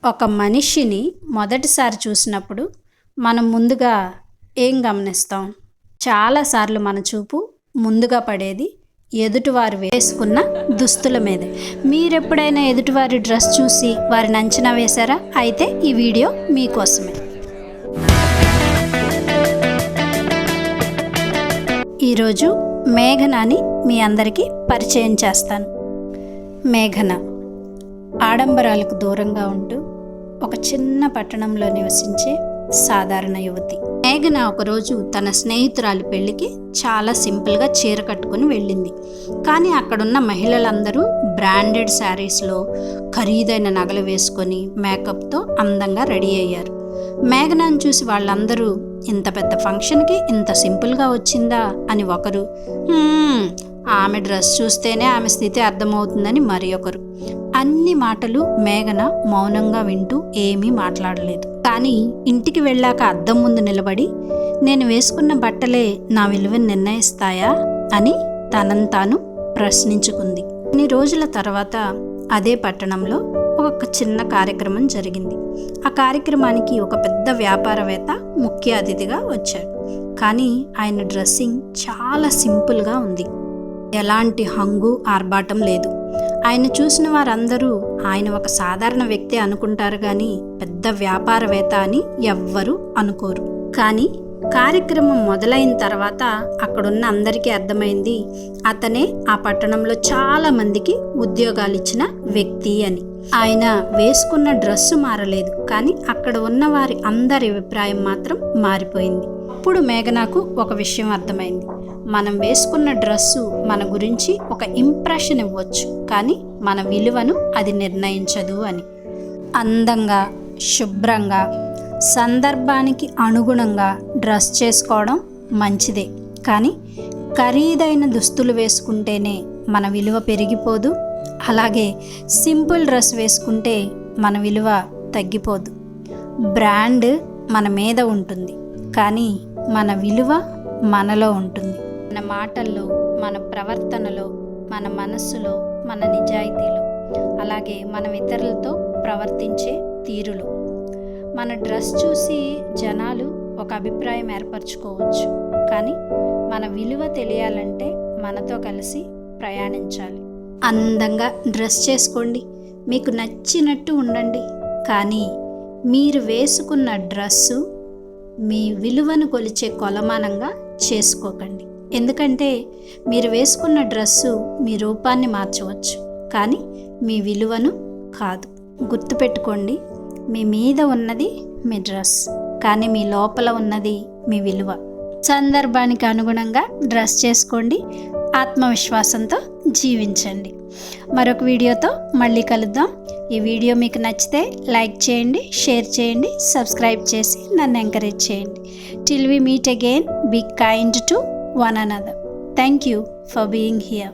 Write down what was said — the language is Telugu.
ఒక మనిషిని మొదటిసారి చూసినప్పుడు మనం ముందుగా ఏం గమనిస్తాం? చాలాసార్లు మన చూపు ముందుగా పడేది ఎదుటివారు వేసుకున్న దుస్తుల మీదే. మీరెప్పుడైనా ఎదుటివారి డ్రెస్ చూసి వారిని అంచనా వేశారా? అయితే ఈ వీడియో మీకోసమే. ఈరోజు మేఘనాని మీ అందరికీ పరిచయం చేస్తాను. మేఘన ఆడంబరాలకు దూరంగా ఉంటూ ఒక చిన్న పట్టణంలో నివసించే సాధారణ యువతి. మేఘన ఒకరోజు తన స్నేహితురాలి పెళ్లికి చాలా సింపుల్గా చీర కట్టుకుని వెళ్ళింది. కానీ అక్కడున్న మహిళలందరూ బ్రాండెడ్ శారీస్లో ఖరీదైన నగలు వేసుకొని మేకప్తో అందంగా రెడీ అయ్యారు. మేఘనాను చూసి వాళ్ళందరూ ఇంత పెద్ద ఫంక్షన్కి ఇంత సింపుల్గా వచ్చిందా అని ఒకరు, ఆమె డ్రెస్ చూస్తేనే ఆమె స్థితి అర్థమవుతుందని మరి ఒకరు. అన్ని మాటలు మేఘన మౌనంగా వింటూ ఏమీ మాట్లాడలేదు. కానీ ఇంటికి వెళ్ళాక అద్దం ముందు నిలబడి, నేను వేసుకున్న బట్టలే నా విలువను నిర్ణయిస్తాయా అని తనను తాను ప్రశ్నించుకుంది. కొన్ని రోజుల తర్వాత అదే పట్టణంలో ఒక చిన్న కార్యక్రమం జరిగింది. ఆ కార్యక్రమానికి ఒక పెద్ద వ్యాపారవేత్త ముఖ్య అతిథిగా వచ్చాడు. కానీ ఆయన డ్రెస్సింగ్ చాలా సింపుల్గా ఉంది. ఎలాంటి హంగు ఆర్భాటం లేదు. ఆయన చూసిన వారందరూ ఆయన ఒక సాధారణ వ్యక్తి అనుకుంటారు కానీ పెద్ద వ్యాపారవేత్త అని ఎవ్వరూ అనుకోరు. కానీ కార్యక్రమం మొదలైన తర్వాత అక్కడున్న అందరికీ అర్థమైంది అతనే ఆ పట్టణంలో చాలా మందికి ఉద్యోగాలు ఇచ్చిన వ్యక్తి అని. ఆయన వేసుకున్న డ్రెస్సు మారలేదు, కానీ అక్కడ ఉన్న వారి అందరి అభిప్రాయం మాత్రం మారిపోయింది. అప్పుడు మేఘనాకు ఒక విషయం అర్థమైంది. మనం వేసుకున్న డ్రెస్సు మన గురించి ఒక ఇంప్రెషన్ ఇవ్వచ్చు, కానీ మన విలువను అది నిర్ణయించదు అని. అందంగా, శుభ్రంగా, సందర్భానికి అనుగుణంగా డ్రెస్ చేసుకోవడం మంచిదే, కానీ ఖరీదైన దుస్తులు వేసుకుంటేనే మన విలువ పెరిగిపోదు. అలాగే సింపుల్ డ్రెస్ వేసుకుంటే మన విలువ తగ్గిపోదు. బ్రాండ్ మన మీద ఉంటుంది, కానీ మన విలువ మనలో ఉంటుంది. మన మాటల్లో, మన ప్రవర్తనలో, మన మనస్సులో, మన నిజాయితీలో, అలాగే మనం ఇతరులతో ప్రవర్తించే తీరులో. మన డ్రెస్ చూసి జనాలు ఒక అభిప్రాయం ఏర్పరచుకోవచ్చు, కానీ మన విలువ తెలియాలంటే మనతో కలిసి ప్రయాణించాలి. అందంగా డ్రెస్ చేసుకోండి, మీకు నచ్చినట్టు ఉండండి, కానీ మీరు వేసుకున్న డ్రెస్సు మీ విలువను కొలిచే కొలమానంగా చేసుకోకండి. ఎందుకంటే మీరు వేసుకున్న డ్రెస్సు మీ రూపాన్ని మార్చవచ్చు, కానీ మీ విలువను కాదు. గుర్తుపెట్టుకోండి, మీ మీద ఉన్నది మీ డ్రెస్, కానీ మీ లోపల ఉన్నది మీ విలువ. సందర్భానికి అనుగుణంగా డ్రెస్ చేసుకోండి, ఆత్మవిశ్వాసంతో జీవించండి. మరొక వీడియోతో మళ్ళీ కలుద్దాం. ఈ వీడియో మీకు నచ్చితే లైక్ చేయండి, షేర్ చేయండి, సబ్స్క్రైబ్ చేసి నన్ను ఎంకరేజ్ చేయండి. Till we meet again, be kind to one another. Thank you for being here.